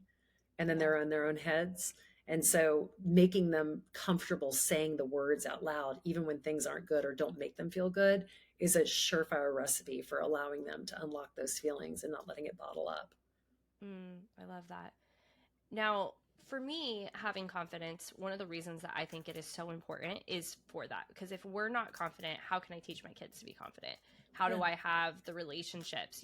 and then Yeah. they're on their own heads, and so making them comfortable saying the words out loud even when things aren't good or don't make them feel good is a surefire recipe for allowing them to unlock those feelings and not letting it bottle up. I love that. Now, for me, having confidence, one of the reasons that I think it is so important is for that. Because if we're not confident, how can I teach my kids to be confident? How Yeah. do I have the relationships?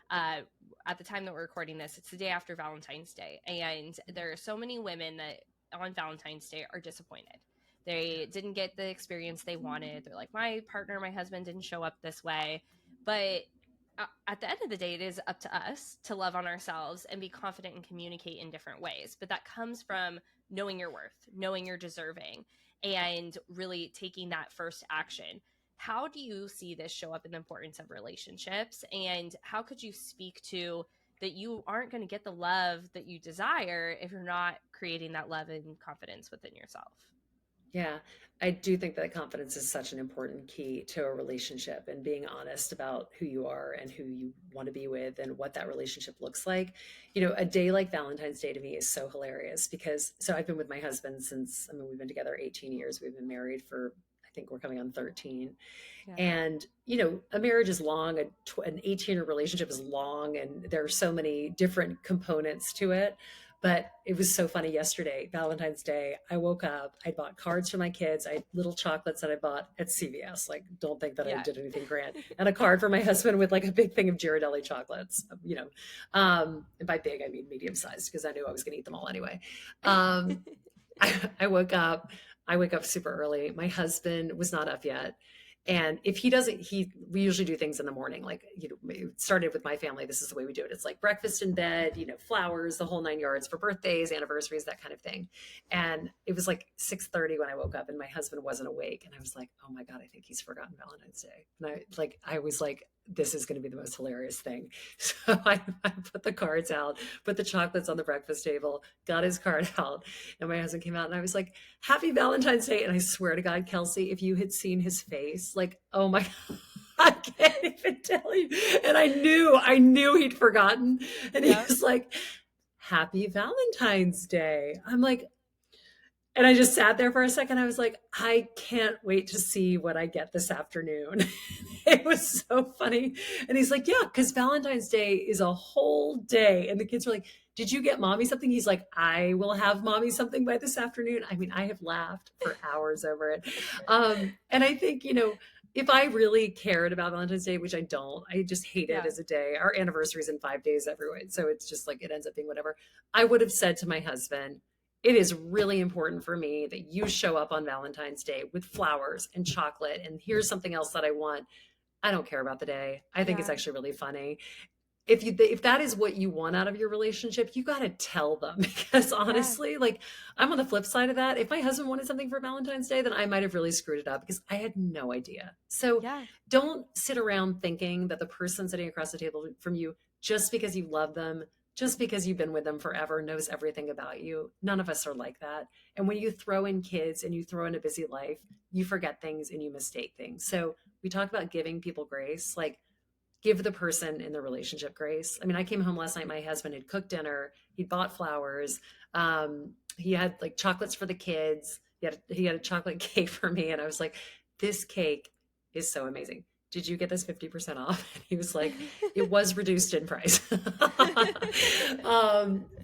Uh, at the time that we're recording this, it's the day after Valentine's Day. And there are so many women that on Valentine's Day are disappointed. They didn't get the experience they wanted. They're like, my partner, my husband didn't show up this way. But at the end of the day, it is up to us to love on ourselves and be confident and communicate in different ways. But that comes from knowing your worth, knowing you're deserving, and really taking that first action. How do you see this show up in the importance of relationships? And how could you speak to that you aren't going to get the love that you desire if you're not creating that love and confidence within yourself? Yeah, I do think that confidence is such an important key to a relationship and being honest about who you are and who you want to be with and what that relationship looks like. A day like Valentine's Day to me is so hilarious because so I've been with my husband since, I mean, we've been together 18 years. We've been married for, I think we're coming on 13. Yeah. And, a marriage is long, an 18-year relationship is long, and there are so many different components to it. But it was so funny yesterday, Valentine's Day. I woke up, I bought cards for my kids. I had little chocolates that I bought at CVS. Like, don't think that I Yeah. did anything grand. And a card for my husband with like a big thing of Ghirardelli chocolates, And by big, I mean medium sized because I knew I was going to eat them all anyway. I woke up. I wake up super early. My husband was not up yet. And if he doesn't, we usually do things in the morning. Like, it started with my family. This is the way we do it. It's like breakfast in bed, flowers, the whole 9 yards for birthdays, anniversaries, that kind of thing. And it was like 6:30 when I woke up and my husband wasn't awake. And I was like, oh my God, I think he's forgotten Valentine's Day. And I was like, this is going to be the most hilarious thing. So I put the cards out, put the chocolates on the breakfast table, got his card out. And my husband came out and I was like, happy Valentine's Day. And I swear to God, Kelsey, if you had seen his face, like, oh my God, I can't even tell you. And I knew he'd forgotten. And he was like, happy Valentine's Day. I'm like, and I just sat there for a second. I was like, I can't wait to see what I get this afternoon. It was so funny. And he's like, yeah, because Valentine's Day is a whole day. And the kids were like, did you get mommy something? He's like, I will have mommy something by this afternoon. I mean, I have laughed for hours over it. And I think, if I really cared about Valentine's Day, which I don't, I just hate it as a day. Our anniversary is in 5 days every way. So it's just like, it ends up being whatever. I would have said to my husband, it is really important for me that you show up on Valentine's Day with flowers and chocolate. And here's something else that I want. I don't care about the day. I think it's actually really funny. If that is what you want out of your relationship, you got to tell them because honestly, like I'm on the flip side of that. If my husband wanted something for Valentine's Day, then I might have really screwed it up because I had no idea. So don't sit around thinking that the person sitting across the table from you, just because you love them, just because you've been with them forever, knows everything about you. None of us are like that. And when you throw in kids and you throw in a busy life, you forget things and you mistake things. So we talk about giving people grace, like give the person in the relationship grace. I mean, I came home last night, my husband had cooked dinner, he'd bought flowers. He had like chocolates for the kids. He had a chocolate cake for me. And I was like, this cake is so amazing. Did you get this 50% off? And he was like, it was reduced in price. But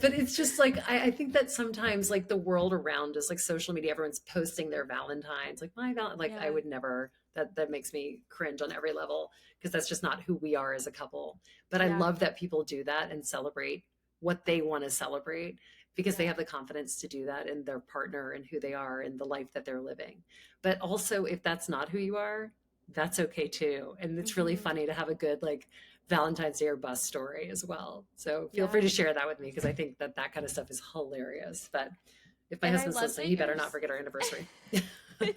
it's just like, I think that sometimes like the world around us, like social media, everyone's posting their Valentines, like I would never, that makes me cringe on every level because that's just not who we are as a couple. But I love that people do that and celebrate what they want to celebrate because they have the confidence to do that in their partner and who they are and the life that they're living. But also if that's not who you are, that's okay too. And it's really funny to have a good like Valentine's Day or bus story as well. So feel free to share that with me because I think that kind of stuff is hilarious. But if my husband's listening, he better not forget our anniversary. But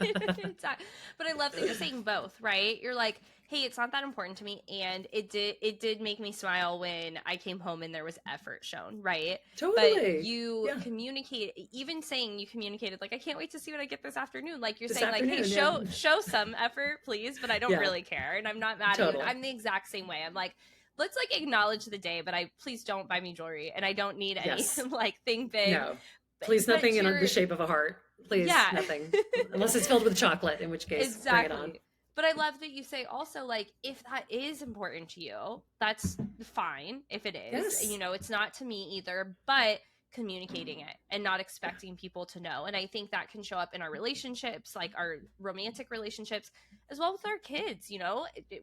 I love that you're saying both, right? You're like, hey, it's not that important to me, and it did make me smile when I came home and there was effort shown, right? Totally. But you communicate, even saying you communicated, like, I can't wait to see what I get this afternoon. Like you're saying, like, hey, show some effort, please, but I don't really care, and I'm not mad at you. I'm the exact same way. I'm like, let's like acknowledge the day, but please don't buy me jewelry, and I don't need any like thing big. No. Please, nothing in the shape of a heart. Please, nothing. Unless it's filled with chocolate, in which case, bring it on. But I love that you say also, like, if that is important to you, that's fine if it is. Yes. It's not to me either. But communicating it and not expecting people to know. And I think that can show up in our relationships, like our romantic relationships, as well with our kids.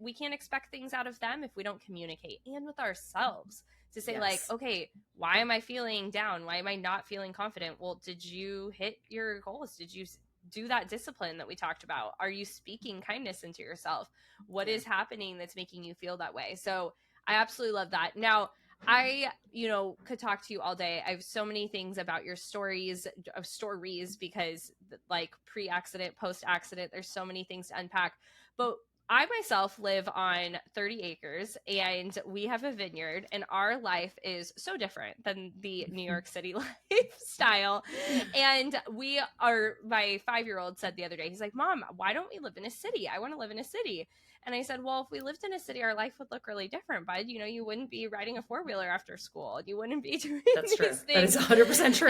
We can't expect things out of them if we don't communicate, and with ourselves, to say like, Yes. okay, why am I feeling down? Why am I not feeling confident? Well, did you hit your goals? Did you do that discipline that we talked about? Are you speaking kindness into yourself? What Yeah. is happening that's making you feel that way? So I absolutely love that. Now, I, could talk to you all day. I have so many things about your stories, because like pre-accident, post-accident, there's so many things to unpack. But I myself live on 30 acres and we have a vineyard, and our life is so different than the New York City lifestyle. And my 5-year-old said the other day, he's like, Mom, why don't we live in a city? I want to live in a city. And I said, well, if we lived in a city, our life would look really different, bud. You wouldn't be riding a 4-wheeler after school. You wouldn't be doing That's true. these That is things. 100% And true.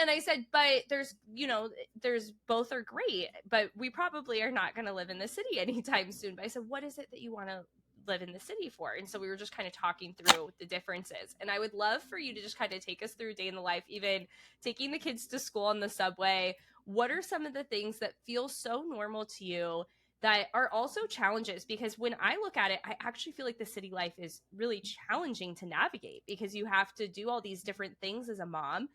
I said, but there's both are great, but we probably are not going to live in the city anytime soon. But I said, what is it that you want to live in the city for? And so we were just kind of talking through the differences. And I would love for you to just kind of take us through a day in the life, even taking the kids to school on the subway. What are some of the things that feel so normal to you that are also challenges? Because when I look at it, I actually feel like the city life is really challenging to navigate, because you have to do all these different things as a mom.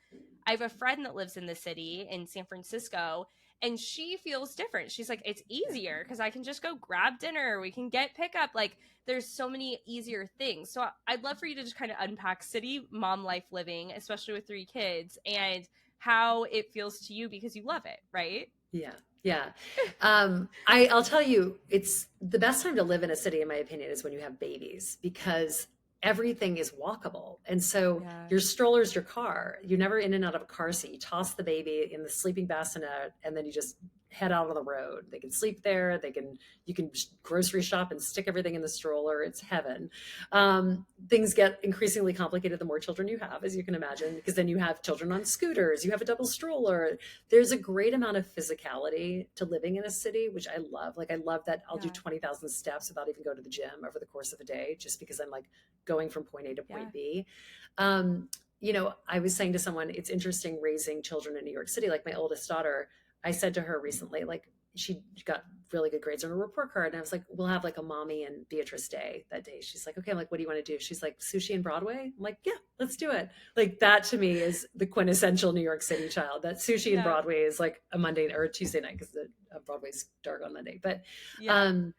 I have a friend that lives in the city in San Francisco, and she feels different. She's like, it's easier because I can just go grab dinner. We can get pickup. Like, there's so many easier things. So I'd love for you to just kind of unpack city mom life living, especially with 3 kids, and how it feels to you, because you love it, right? Yeah. Yeah. I'll tell you, it's the best time to live in a city, in my opinion, is when you have babies, because everything is walkable. And so Yeah. your stroller's your car. You're never in and out of a car seat. You toss the baby in the sleeping bassinet and then you just head out on the road. They can sleep there. You can grocery shop and stick everything in the stroller. It's heaven. Things get increasingly complicated the more children you have, as you can imagine, because then you have children on scooters, you have a double stroller. There's a great amount of physicality to living in a city, which I love. Like, I love that I'll do Yeah. 20,000 steps without even going to the gym over the course of a day, just because I'm like going from point A to Yeah. point B. I was saying to someone, it's interesting raising children in New York City. Like, my oldest daughter, I said to her recently, like, she got really good grades on her report card. And I was like, we'll have like a mommy and Beatrice day that day. She's like, okay. I'm like, what do you want to do? She's like, sushi and Broadway. I'm like, yeah, let's do it. Like, that to me is the quintessential New York City child. That sushi and Yeah. Broadway is like a Monday or a Tuesday night, because the Broadway's dark on Monday. But Yeah. um,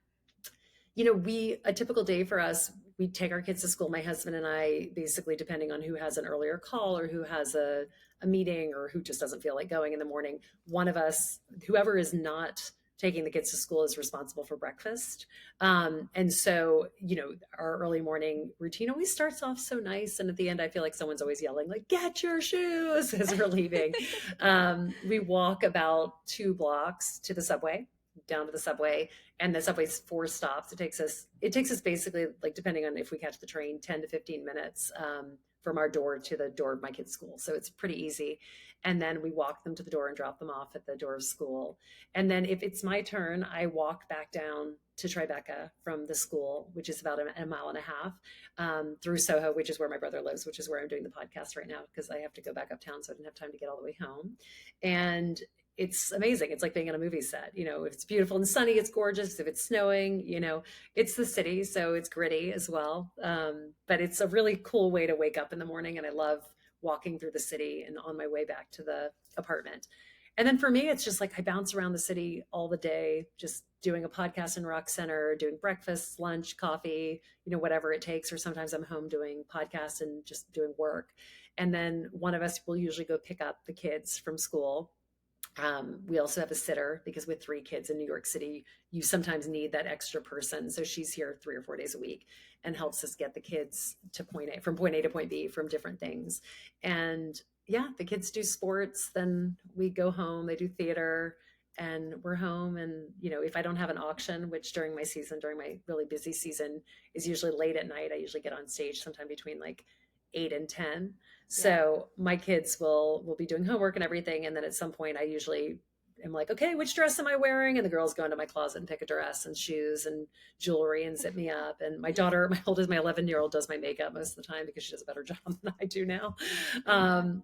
a typical day for us, we take our kids to school. My husband and I, basically, depending on who has an earlier call or who has a meeting or who just doesn't feel like going in the morning, one of us, whoever is not taking the kids to school, is responsible for breakfast. And so, our early morning routine always starts off so nice. And at the end, I feel like someone's always yelling, like, get your shoes as we're leaving. We walk about 2 blocks to the subway, down to the subway, and the subway's 4 stops. It takes us basically, like, depending on if we catch the train, 10 to 15 minutes from our door to the door of my kids' school. So it's pretty easy. And then we walk them to the door and drop them off at the door of school. And then if it's my turn, I walk back down to Tribeca from the school, which is about a mile and a half, through Soho, which is where my brother lives, which is where I'm doing the podcast right now, because I have to go back uptown, so I didn't have time to get all the way home. And it's amazing. It's like being on a movie set. If it's beautiful and sunny, it's gorgeous. If it's snowing, it's the city, so it's gritty as well. But it's a really cool way to wake up in the morning, and I love walking through the city and on my way back to the apartment. And then for me, it's just like I bounce around the city all the day, just doing a podcast in Rock Center, doing breakfast, lunch, coffee, whatever it takes. Or sometimes I'm home doing podcasts and just doing work. And then one of us will usually go pick up the kids from school. We also have a sitter, because with 3 kids in New York City, you sometimes need that extra person. So she's here 3 or 4 days a week and helps us get the kids to from point A to point B from different things. And yeah, the kids do sports. Then we go home, they do theater, and we're home. And, if I don't have an auction, which during my really busy season is usually late at night, I usually get on stage sometime between like 8 and 10. Yeah. So my kids will be doing homework and everything, and then at some point I usually am like, okay, which dress am I wearing? And the girls go into my closet and pick a dress and shoes and jewelry and zip me up. And my daughter, my oldest, my 11-year-old does my makeup most of the time because she does a better job than I do now. Yeah. Um,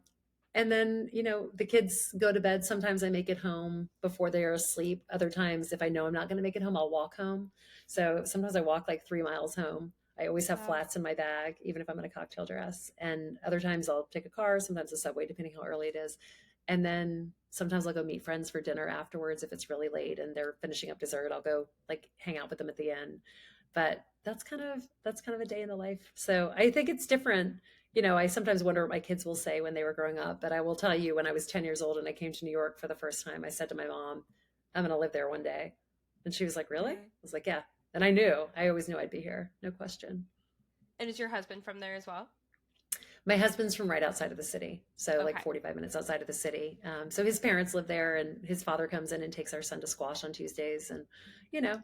and then, the kids go to bed. Sometimes I make it home before they are asleep. Other times, if I know I'm not going to make it home, I'll walk home. So sometimes I walk like 3 miles home. I always have Wow. flats in my bag, even if I'm in a cocktail dress. And other times I'll take a car, sometimes a subway, depending how early it is. And then sometimes I'll go meet friends for dinner afterwards if it's really late and they're finishing up dessert. I'll go like hang out with them at the end. But that's kind of a day in the life. So I think it's different. I sometimes wonder what my kids will say when they were growing up, but I will tell you when I was 10 years old and I came to New York for the first time, I said to my mom, I'm going to live there one day. And she was like, "Really?" I Yeah. was like, "Yeah." And I always knew I'd be here. No question. And is your husband from there as well? My husband's from right outside of the city, so like Okay. 45 minutes outside of the city. So his parents live there, and his father comes in and takes our son to squash on Tuesdays. And you know,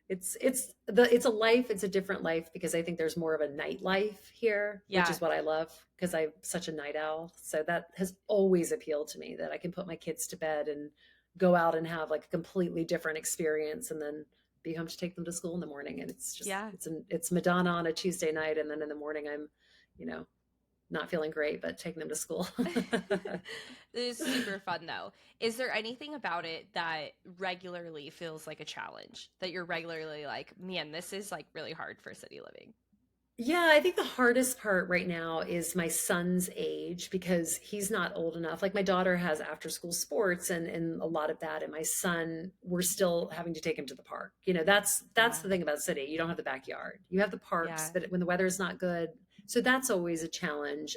it's a life. It's a different life because I think there's more of a nightlife here, which Yeah. is what I love because I'm such a night owl. So that has always appealed to me that I can put my kids to bed and go out and have like a completely different experience, and then be home to take them to school in the morning. And it's just Yeah. it's Madonna on a Tuesday night, and then in the morning I'm you know not feeling great, but taking them to school. It is super fun though. Is there anything about it that regularly feels like a challenge? That you're regularly like, man, this is like really hard for city living? Yeah, I think the hardest part right now is my son's age because he's not old enough. Like my daughter has after school sports and a lot of that. And my son, we're still having to take him to the park. That's Yeah. the thing about city. You don't have the backyard. You have the parks, Yeah. but when the weather's not good. So that's always a challenge.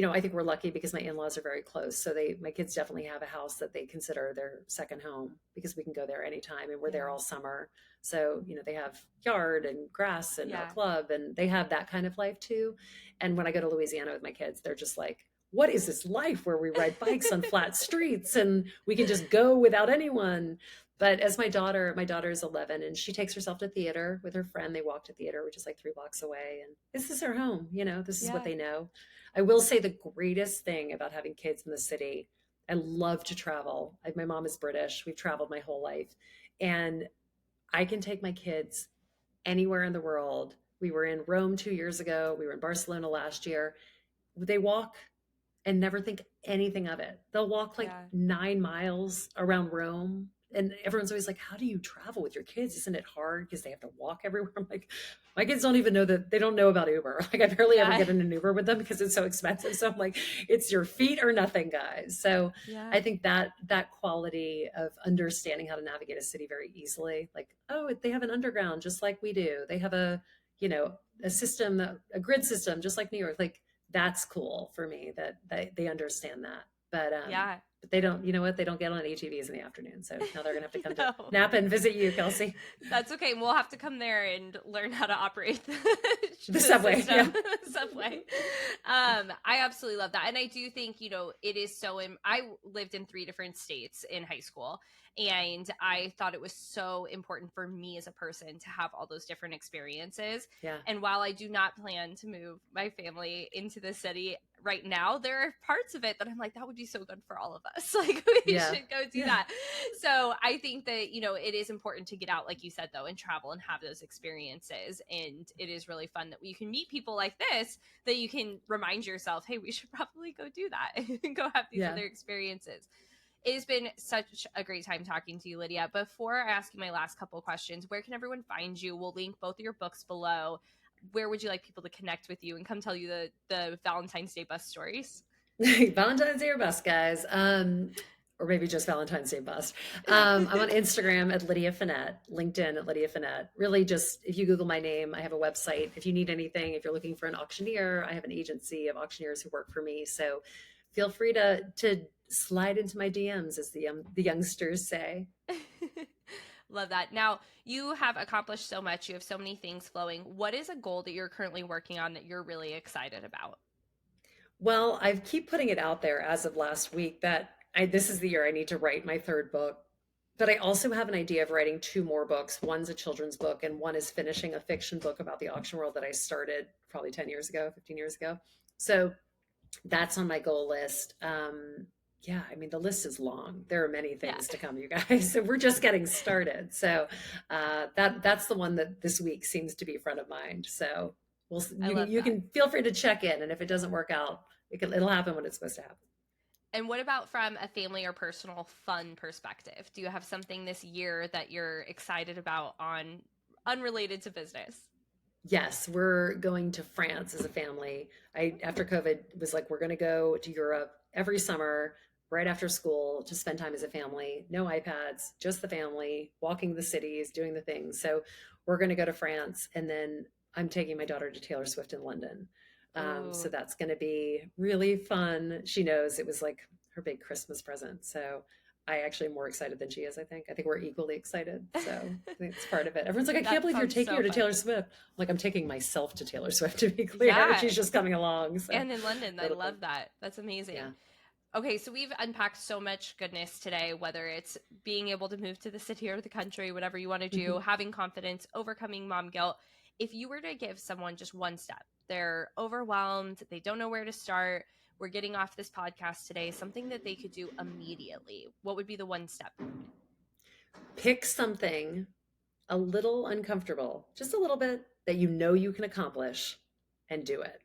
I think we're lucky because my in-laws are very close. So my kids definitely have a house that they consider their second home because we can go there anytime and we're there Yeah. all summer. So, they have yard and grass and a Yeah. club and they have that kind of life too. And when I go to Louisiana with my kids, they're just like, what is this life where we ride bikes on flat streets and we can just go without anyone? But as my daughter is 11 and she takes herself to theater with her friend. They walk to theater, which is like 3 blocks away. And this is their home. This is what Yeah. they know. I will say the greatest thing about having kids in the city, I love to travel. My mom is British. We've traveled my whole life. And I can take my kids anywhere in the world. We were in Rome 2 years ago. We were in Barcelona last year. They walk and never think anything of it. They'll walk like Yeah. 9 miles around Rome. And everyone's always like, how do you travel with your kids? Isn't it hard because they have to walk everywhere? I'm like, my kids don't even know that they don't know about Uber. Like I barely ever Yeah. get in an Uber with them because it's so expensive. So I'm like, it's your feet or nothing, guys. So Yeah. I think that quality of understanding how to navigate a city very easily, like, oh, they have an underground just like we do. They have you know, a system, a grid system, just like New York. Like that's cool for me that they understand that. Yeah. But they don't, you know what? They don't get on ATVs in the afternoon. So now they're gonna have to come to No. Napa and visit you, Kelsey. That's okay. We'll have to come there and learn how to operate the, The the subway. Yeah. system, subway. I absolutely love that, and I do think it is so. I lived in 3 different states in high school, and I thought it was so important for me as a person to have all those different experiences. Yeah. And while I do not plan to move my family into the city right now, there are parts of it that I'm like, that would be so good for all of us. Like we Yeah. should go do Yeah. that. So I think that, it is important to get out, like you said, though, and travel and have those experiences. And it is really fun that you can meet people like this, that you can remind yourself, hey, we should probably go do that and go have these Yeah. other experiences. It has been such a great time talking to you, Lydia. Before I ask you my last couple of questions, where can everyone find you? We'll link both of your books below. Where would you like people to connect with you and come tell you the Valentine's Day bus stories? Valentine's Day or bust, guys. Or maybe just Valentine's Day bust. I'm on Instagram at Lydia Fenet, LinkedIn at Lydia Fenet. Really, just if you Google my name, I have a website. If you need anything, if you're looking for an auctioneer, I have an agency of auctioneers who work for me. So feel free to slide into my DMs, as the youngsters say. Love that. Now, you have accomplished so much. You have so many things flowing. What is a goal that you're currently working on that you're really excited about? Well, I keep putting it out there as of last week that this is the year I need to write my third book. But I also have an idea of writing two more books. One's a children's book, and one is finishing a fiction book about the auction world that I started probably 10 years ago, 15 years ago. So that's on my goal list. Yeah, I mean, the list is long. There are many Yeah, things to come, you guys. So we're just getting started. So that's the one that this week seems to be front of mind. So I love you that. can feel free to check in, and if it doesn't work out, it'll happen when it's supposed to happen. And what about from a family or personal fun perspective? Do you have something this year that you're excited about on unrelated to business? Yes, we're going to France as a family. I after COVID was like, we're going to go to Europe every summer right after school to spend time as a family. No iPads, just the family, walking the cities, doing the things. So we're going to go to France, and then I'm taking my daughter to Taylor Swift in London. So Ooh, that's going to be really fun. She knows it was like her big Christmas present. So I actually am more excited than she is, I think. I think we're equally excited. So I think it's part of it. Everyone's like, I can't that believe you're sounds taking so her to fun. Taylor Swift. I'm like, I'm taking myself to Taylor Swift, to be clear. Yeah, She's just coming along. So and in London, I it'll be, love that. That's amazing. yeah. Okay, so we've unpacked so much goodness today, whether it's being able to move to the city or the country, whatever you want to do, Mhm. having confidence, overcoming mom guilt. If you were to give someone just one step, they're overwhelmed, they don't know where to start, we're getting off this podcast today, something that they could do immediately, what would be the one step? Pick something a little uncomfortable, just a little bit, that you know you can accomplish and do it.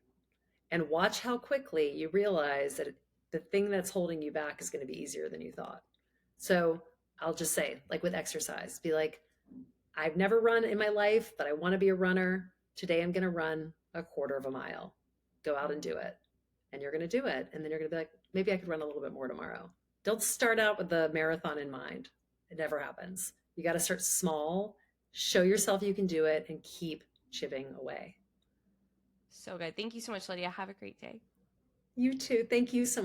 And watch how quickly you realize that the thing that's holding you back is going to be easier than you thought. So I'll just say, like with exercise, be like, I've never run in my life, but I want to be a runner. Today I'm going to run a quarter of a mile. Go out and do it. And you're going to do it. And then you're going to be like, maybe I could run a little bit more tomorrow. Don't start out with the marathon in mind. It never happens. You got to start small, show yourself you can do it, and keep chipping away. So good. Thank you so much, Lydia. Have a great day. You too. Thank you so much.